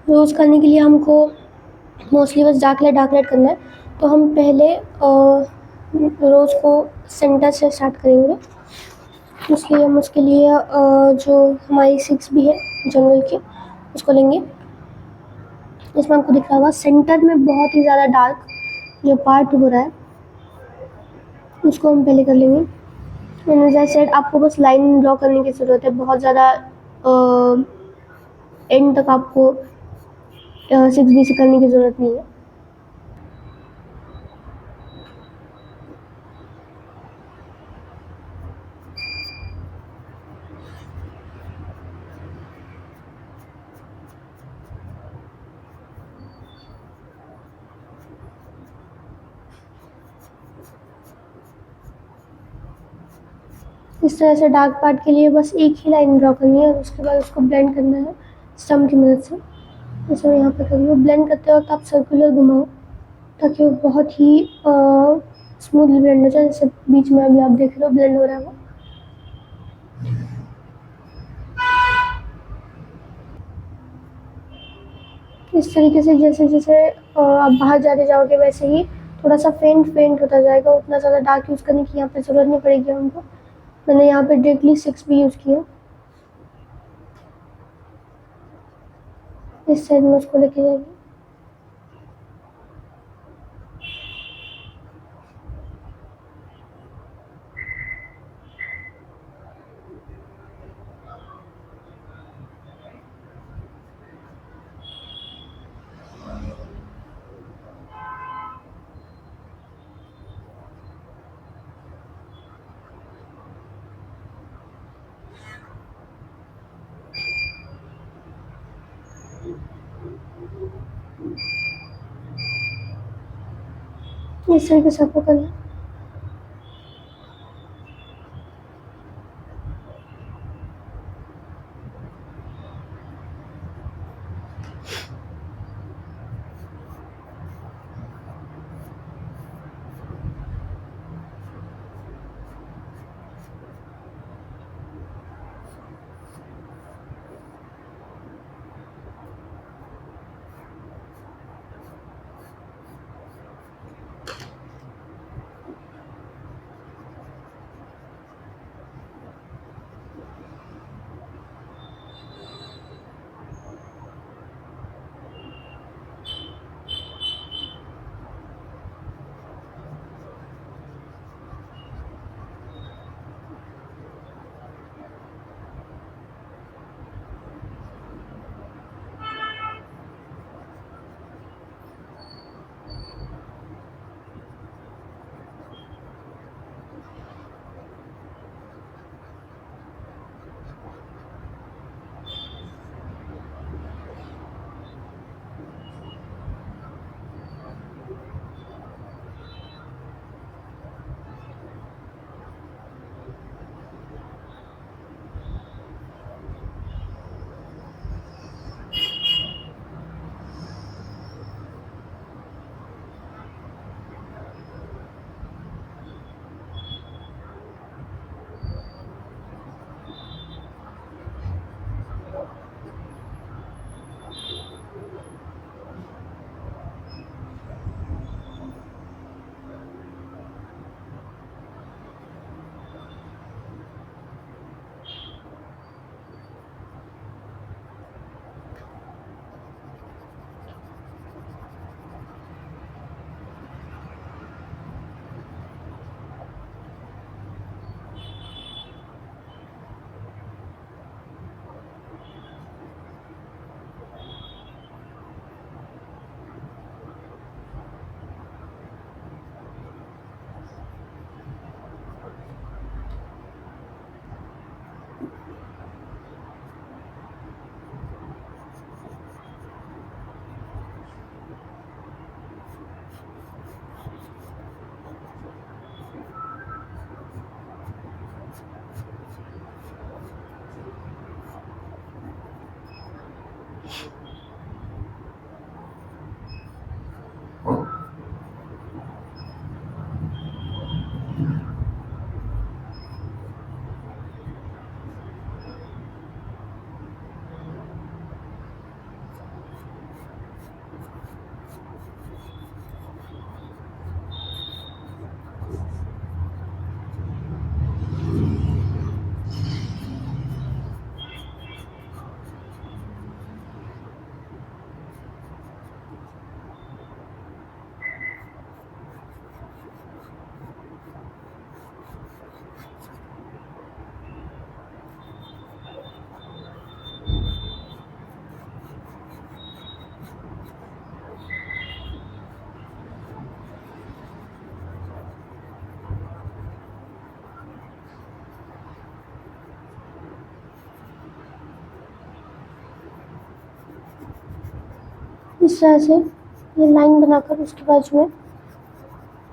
रोज़ करने के लिए हमको मोस्टली बस डार्क लाइट करना है। तो हम पहले रोज़ को सेंटर से स्टार्ट करेंगे। इसलिए हम उसके लिए जो हमारी 6B है जंगल की, उसको लेंगे। इसमें आपको दिख रहा होगा सेंटर में बहुत ही ज़्यादा डार्क जो पार्ट हो रहा है उसको हम पहले कर लेंगे। एंड एज आई सेड, आपको बस लाइन ड्रॉ करने की ज़रूरत है, बहुत ज़्यादा एंड तक आपको 6B से करने की ज़रूरत नहीं है। इस तरह से डार्क पार्ट के लिए बस एक ही लाइन ड्रॉ करनी है और उसके बाद उसको ब्लेंड करना है स्टम्प की मदद से। जैसे मैं यहाँ पे कर रही हूँ, ब्लेंड करते वक्त आप सर्कुलर घुमाओ ताकि वो बहुत ही स्मूथली ब्लेंड हो जाए। जैसे बीच में अभी आप देख रहे हो ब्लेंड हो रहा है वो। इस तरीके से जैसे जैसे आप बाहर जाते जाओगे वैसे ही थोड़ा सा फेंट फेंट होता जाएगा। उतना ज़्यादा डार्क यूज़ करने की यहाँ पे ज़रूरत नहीं पड़ेगी हमको। मैंने यहाँ पे डायरेक्टली 6B यूज़ किया। इस साइड में उसको लेके जाएंगे। इस तरीके से आपको करना है। इस तरह से ये लाइन बनाकर उसके बाजू में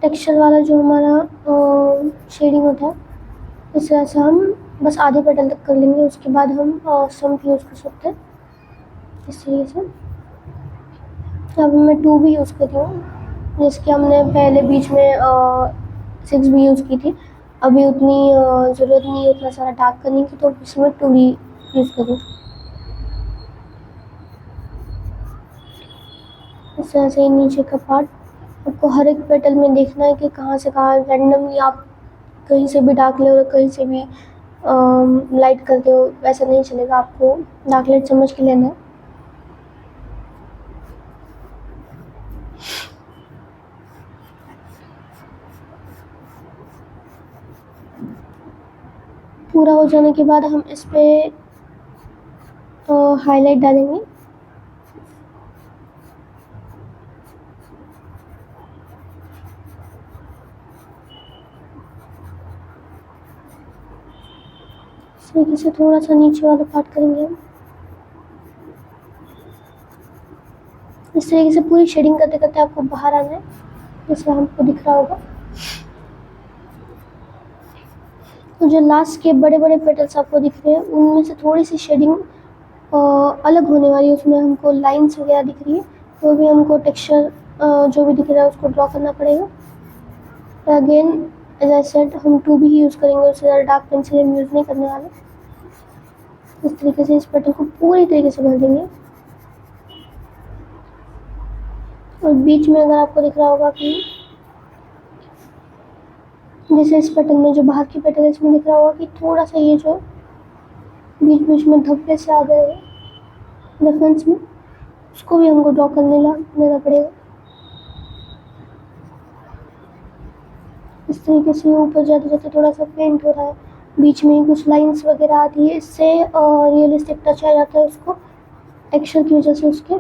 टेक्सचर वाला जो हमारा शेडिंग होता है, इस तरह से हम बस आधे पेटल तक कर लेंगे। उसके बाद हम सम्प यूज़ कर सकते हैं इस तरीके से। अब मैं 2 भी यूज़ कर रही हूँ, जैसे कि हमने पहले बीच में 6 भी यूज़ की थी। अभी उतनी ज़रूरत नहीं है उतना सारा डार्क करने की, तो इसमें 2 भी यूज़ करूँ। इस तरह से नीचे का पार्ट आपको हर एक पेटल में देखना है कि कहाँ से कहाँ रैंडमली आप कहीं से भी डार्क ले और कहीं से भी लाइट करते हो, वैसा नहीं चलेगा। आपको डार्क लाइट समझ के लेना है। पूरा हो जाने के बाद हम इस पे हाईलाइट डालेंगे। इस तरीके से थोड़ा सा नीचे वाला पार्ट करेंगे हम। इस तरीके से पूरी शेडिंग करते करते आपको बाहर आना है, जैसे हमको दिख रहा होगा। तो जो लास्ट के बड़े बड़े पेटल्स आपको दिख रहे हैं, उनमें से थोड़ी सी शेडिंग अलग होने वाली है। उसमें हमको लाइंस वगैरह दिख रही है, तो भी हमको टेक्सचर जो भी दिख रहा है उसको ड्रॉ करना पड़ेगा। तो अगेन एज आई सेड, हम 2 भी यूज़ करेंगे, उससे ज़्यादा डार्क पेंसिल हम यूज़ नहीं करने वाले। इस तरीके से इस पेटल को पूरी तरीके से भर देंगे। और बीच में अगर आपको दिख रहा होगा कि जैसे इस पेटल में जो बाहर की पेटल है, इसमें दिख रहा होगा कि थोड़ा सा ये जो बीच बीच में धब्बे से आ गए रेफरेंस में, उसको भी हमको ड्रॉ करने लेना पड़ेगा। इस तरीके से ऊपर जाते जाते थोड़ा सा पेंट हो रहा है, बीच में कुछ लाइंस वगैरह आती है, इससे रियलिस्टिक टच आ जाता है उसको टेक्सचर की वजह से। उसके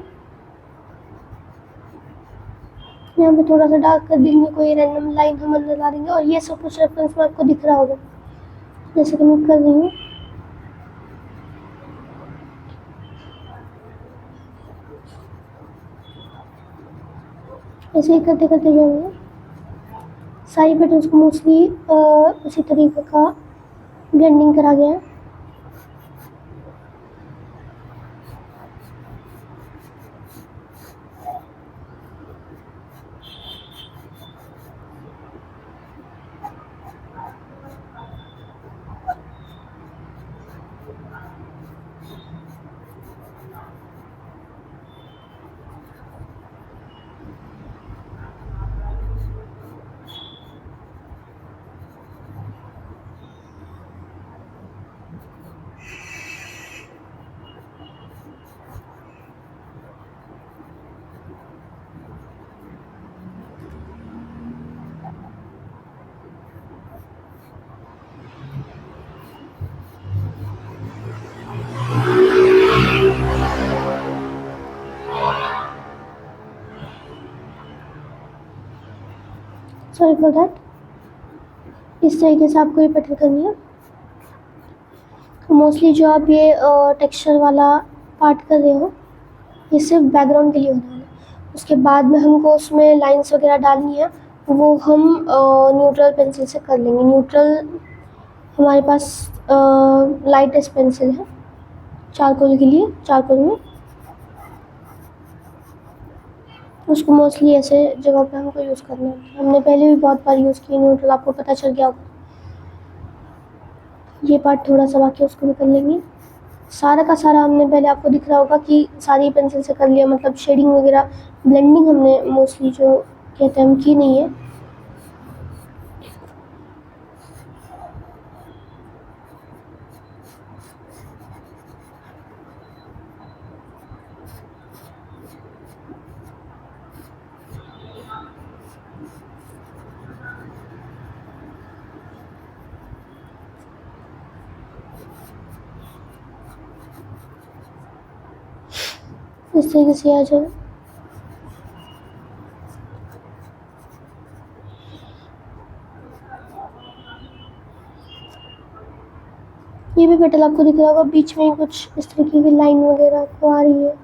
यहाँ पे थोड़ा सा डार्क कर देंगे, कोई रैंडम लाइन हम अंदर ला देंगे, और ये सब कुछ रेफरेंस में आपको दिख रहा होगा जैसे कि मैं कर रही हूँ। ऐसे ही करते करते जाएंगे। सारी पेटल्स को मोस्टली उसी तरीके का ब्लेंडिंग करा गया है। Sorry for that. इस तरीके से आपको ये पेटल करनी है। मोस्टली जो आप ये टेक्सचर वाला पार्ट कर रहे हो, ये सिर्फ बैकग्राउंड के लिए होने वाला है। उसके बाद में हमको उसमें लाइंस वगैरह डालनी है, वो हम न्यूट्रल पेंसिल से कर लेंगे। न्यूट्रल हमारे पास लाइटेस्ट पेंसिल है चारकोल के लिए। चारकोल में उसको मोस्टली ऐसे जगह पे हमको यूज़ करना है। हमने पहले भी बहुत बार यूज़ किया न्यूट्रल, आपको पता चल गया होगा। ये पार्ट थोड़ा सा बाकी उसको भी कर लेंगे। सारा का सारा हमने पहले आपको दिख रहा होगा कि सारी पेंसिल से कर लिया, मतलब शेडिंग वगैरह ब्लेंडिंग हमने मोस्टली जो कहते हैं हम की नहीं है। इस तरीके से आ जाए। ये भी पेटल आपको दिख रहा होगा, बीच में कुछ इस तरीके की लाइन वगैरह आपको आ रही है।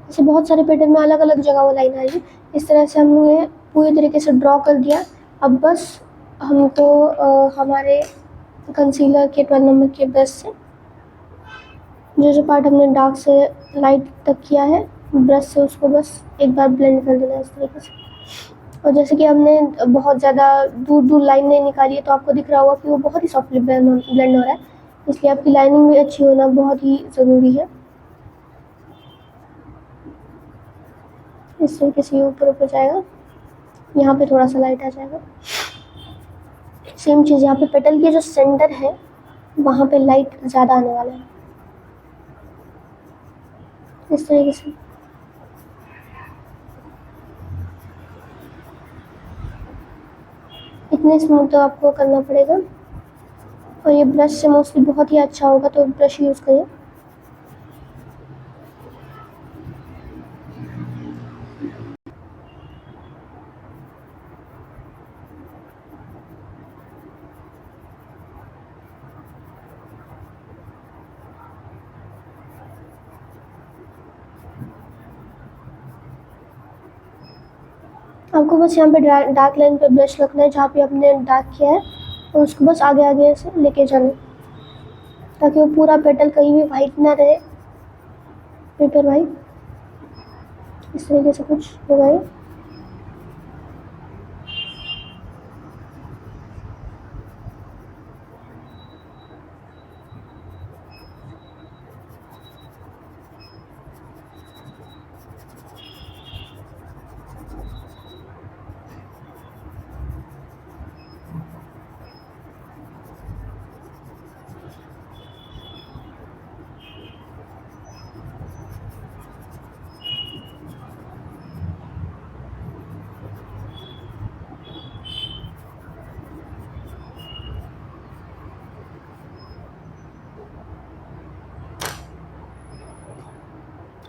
ऐसे बहुत सारे पैटर्न में अलग अलग जगह वो लाइन आ रही है। इस तरह से हमने पूरी तरीके से ड्रॉ कर दिया। अब बस हमको हमारे कंसीलर के 12 नंबर के ब्रश से जो पार्ट हमने डार्क से लाइट तक किया है, ब्रश से उसको बस एक बार ब्लेंड कर देना इस तरीके से। और जैसे कि हमने बहुत ज़्यादा दूर दूर लाइन नहीं निकाली है, तो आपको दिख रहा होगा कि वो बहुत ही सॉफ्टली ब्लेंड हो रहा है। इसलिए आपकी लाइनिंग भी अच्छी होना बहुत ही ज़रूरी है। इस तरीके से ये ऊपर ऊपर जाएगा, यहाँ पे थोड़ा सा लाइट आ जाएगा। सेम चीज़ यहाँ पे पेटल के जो सेंटर है वहाँ पे लाइट ज़्यादा आने वाला है, इस तरीके से। इतने स्मूथ तो आपको करना पड़ेगा। और ये ब्रश से मोस्टली बहुत ही अच्छा होगा, तो ब्रश यूज़ करिए। आपको बस यहाँ पे डार्क लाइन पे ब्रश रखना है जहाँ पे आपने डार्क किया है, और उसको बस आगे आगे से लेके जाना, ताकि वो पूरा पेटल कहीं भी वाइट ना रहे, पेपर वाइट। इस तरीके से कुछ होगा ये।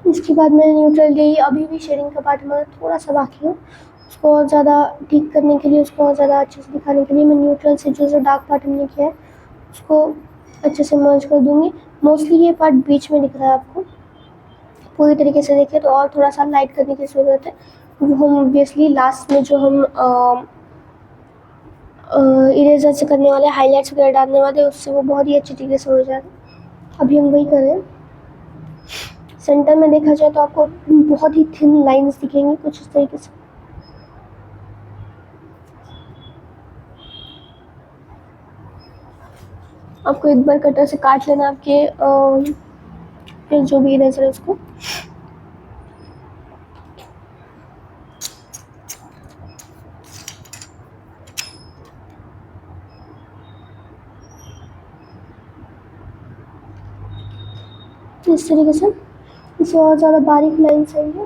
इसके बाद मैंने न्यूट्रल ली। अभी भी शेडिंग का पार्ट हमारा थोड़ा सा बाकी है, उसको और ज़्यादा ठीक करने के लिए, उसको और ज़्यादा अच्छे से दिखाने के लिए मैं न्यूट्रल से जो डार्क पार्ट हमने किया है उसको अच्छे से मर्ज कर दूँगी। मोस्टली ये पार्ट बीच में दिख रहा है आपको, पूरी तरीके से देखिए तो और थोड़ा सा लाइट करने की ज़रूरत है। वो हम ऑब्वियसली लास्ट में जो हम इरेजर से करने वाले, हाईलाइट्स वगैरह डालने वाले, उससे वो बहुत ही अच्छी तरीके से हो जाएगा। अभी हम वही कर रहे हैं। सेंटर में देखा जाए तो आपको बहुत ही थिन लाइंस दिखेंगी कुछ इस तरीके से। आपको एक बार कटर से काट लेना आपके जो भी इरेजर है उसको। इस तरीके से इसे और ज़्यादा बारीक लाइंस आएंगे।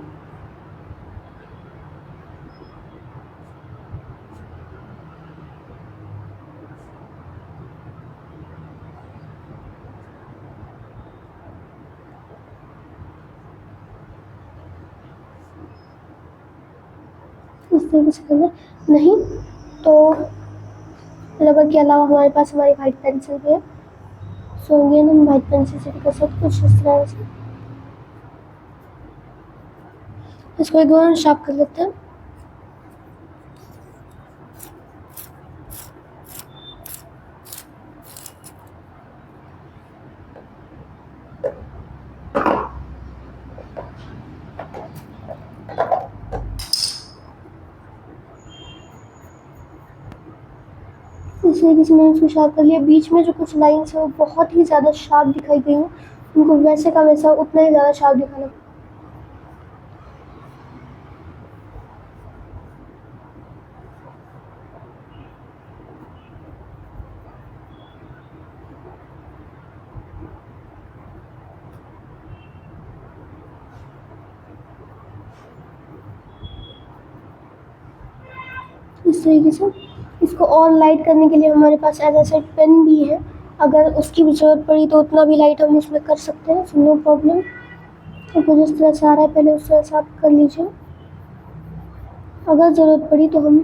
इस तरीके से करना। नहीं तो रबर के अलावा हमारे पास हमारी वाइट पेंसिल भी है, सो अगेन हम वाइट पेंसिल से भी कर सकते कुछ इस तरह से। इसको एक बार शार्प कर लेते हैं। इस तरीके से मैंने उसको शार्प कर लिया। बीच में जो कुछ लाइन्स है वो बहुत ही ज़्यादा शार्प दिखाई गई हैं, उनको वैसे का वैसा उतना ही ज़्यादा शार्प दिखाना। इस तरीके से इसको और लाइट करने के लिए हमारे पास एज ए सेट पेन भी है, अगर उसकी भी ज़रूरत पड़ी तो उतना भी लाइट हम उसमें कर सकते हैं, सो नो प्रॉब्लम। आपको जिस तरह से आ रहा है पहले उस तरह से आप कर लीजिए, अगर ज़रूरत पड़ी तो हम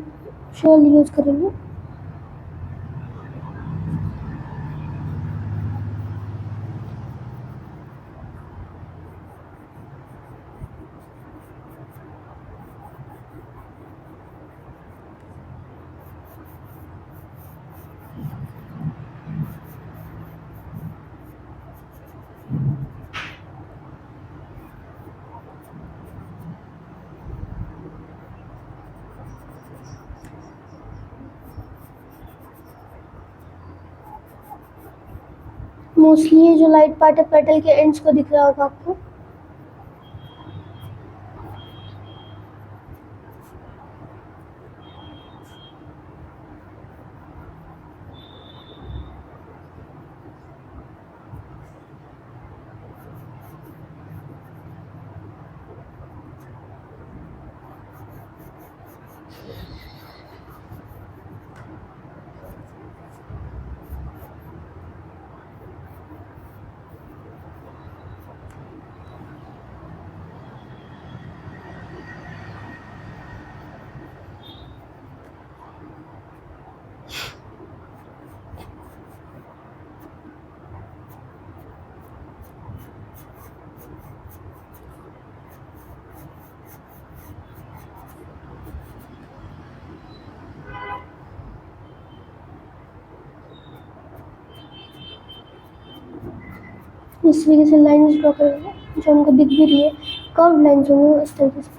श्योरली यूज़ करेंगे। मोस्टली ये जो लाइट पार्ट है पेटल के एंड्स को दिख रहा होगा आपको। इस तरीके से लाइन्स ड्रॉ करेंगे जो हमको दिख भी रही है, कर्व लाइन्स होंगे वो इस तरीके से।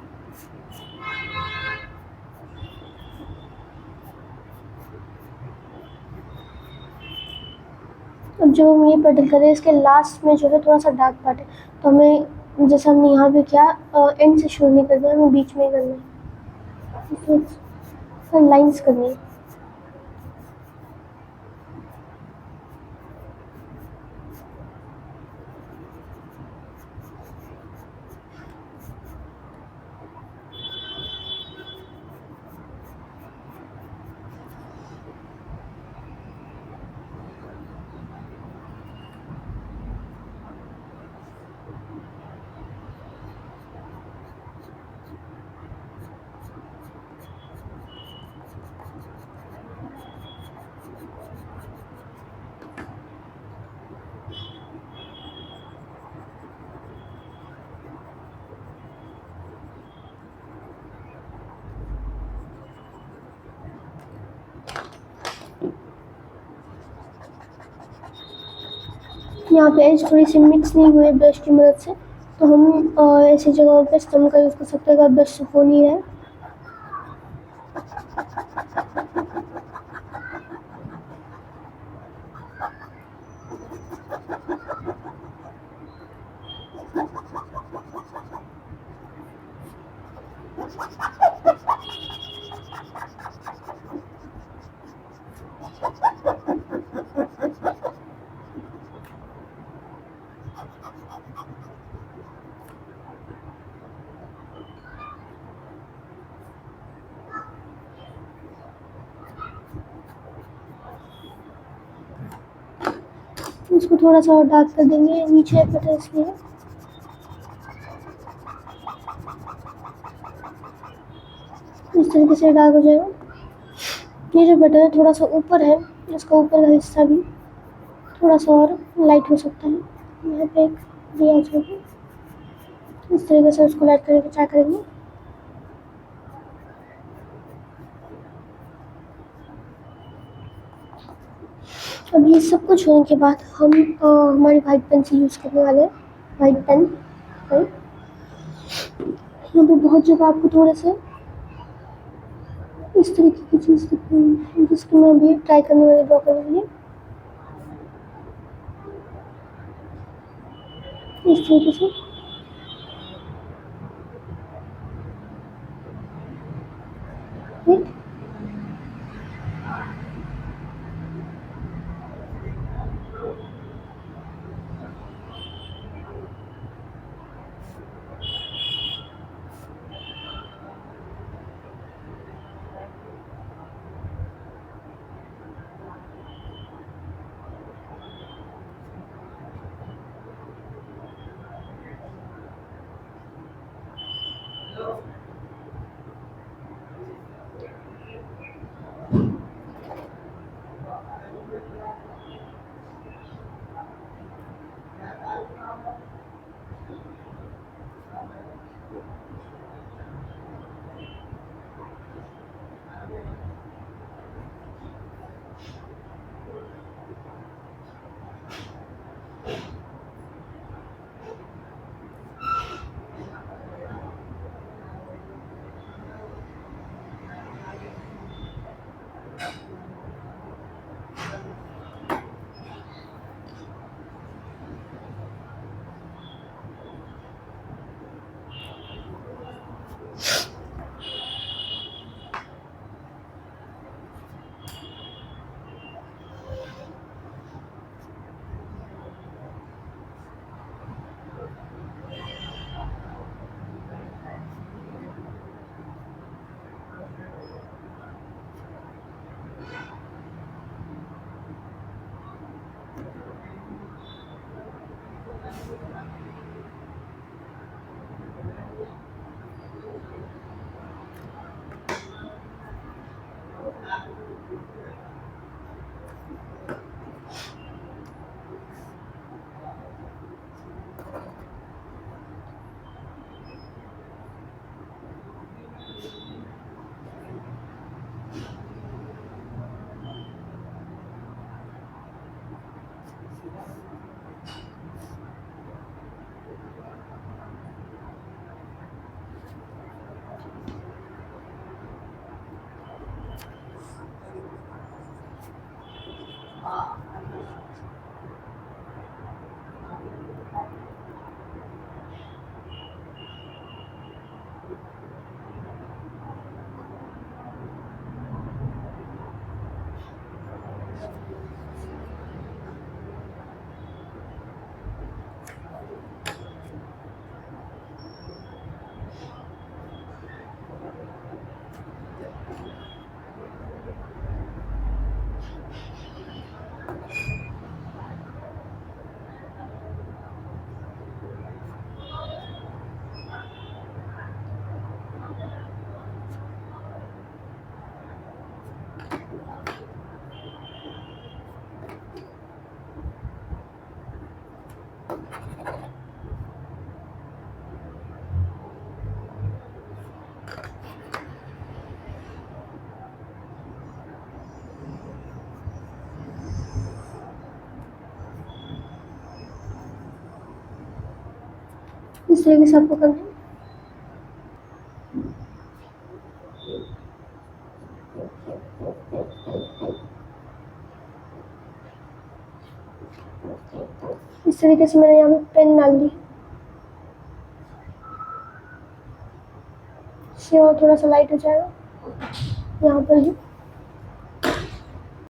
अब जो हम ये पेटल कर रहे हैं इसके लास्ट में जो है थोड़ा सा डार्क पार्ट है, तो हमें जैसे हमने यहाँ पे किया एंड से शुरू नहीं करना है, हमें बीच में ही करना है, लाइन्स करनी है। यहाँ पे एज थोड़ी सी मिक्स नहीं हुई है ब्रश की मदद से, तो हम ऐसी जगहों पे स्टम का यूज़ कर सकते हैं अगर ब्रश हो नहीं रहा है। इसको थोड़ा सा और डार्क कर देंगे, नीचे पेटल इसलिए इस तरीके से डार्क हो जाएगा। ये जो बटन है थोड़ा सा ऊपर है, इसका ऊपर का हिस्सा भी थोड़ा सा और लाइट हो सकता है। यहाँ पे एक दिया जाएगी, इस तरीके से उसको लाइट करके ट्राई करेंगे। अब ये सब कुछ होने के बाद हम हमारी वाइट पेन से यूज़ करने वाले हैं, वाइट पेन। यहाँ पे बहुत जगह आपको थोड़े से इस तरीके की चीज़ दिख रही है जिसकी मैं अभी ट्राई करने वाली ड्रॉ करने के लिए। इस तरीके से ठीक। इस तरीके से आपको करना है। इस तरीके से मैंने यहाँ पे पेन डाल दी। इससे और थोड़ा सा लाइट हो जाएगा यहाँ पर ही।